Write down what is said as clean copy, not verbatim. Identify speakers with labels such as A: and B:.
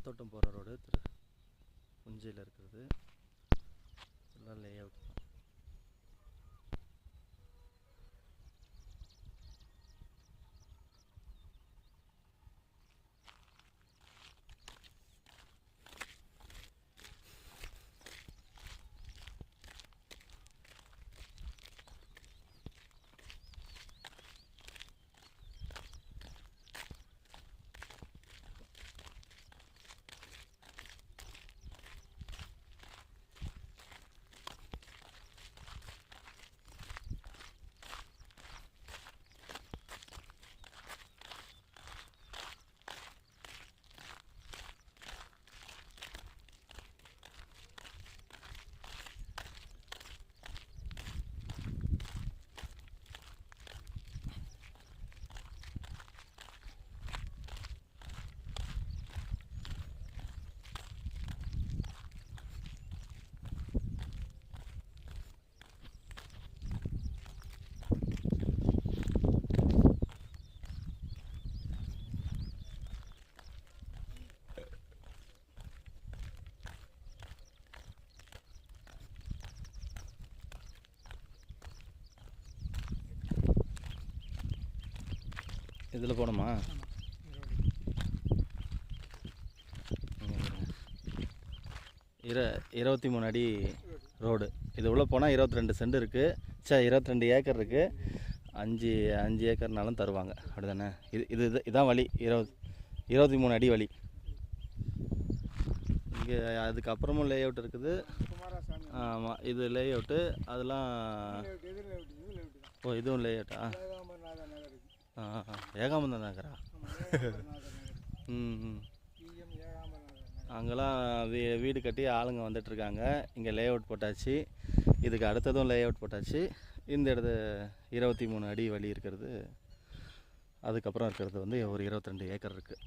A: மாத்தோட்டம் போகிற ரோடு புஞ்சையில் இருக்கிறது. எல்லாம் லே அவுட் தான். இதில் போகணுமா? 23 அடி ரோடு. இது உள்ளே போனால் 22 சென்ட் இருக்குது. 22 ஏக்கர் இருக்குது. 5 ஏக்கர்னாலும் தருவாங்க, அப்படி தானே? இதான் வழி. 23 அடி வழி. இங்கே அதுக்கப்புறமும் லே அவுட் இருக்குது. ஆமாம், இது லே அவுட்டு. அதெல்லாம் ஓ, இதுவும் லே அவுட்டா? ஏகாம்பரம் நகரா? அங்கெல்லாம் வீடு கட்டி ஆளுங்க வந்துட்டுருக்காங்க. இங்கே லே அவுட் போட்டாச்சு. இதுக்கு அடுத்ததும் லே அவுட் போட்டாச்சு. இந்த இடத்து 23 அடி வழி இருக்கிறது. அதுக்கப்புறம் இருக்கிறது வந்து ஒரு 22 ஏக்கர் இருக்குது.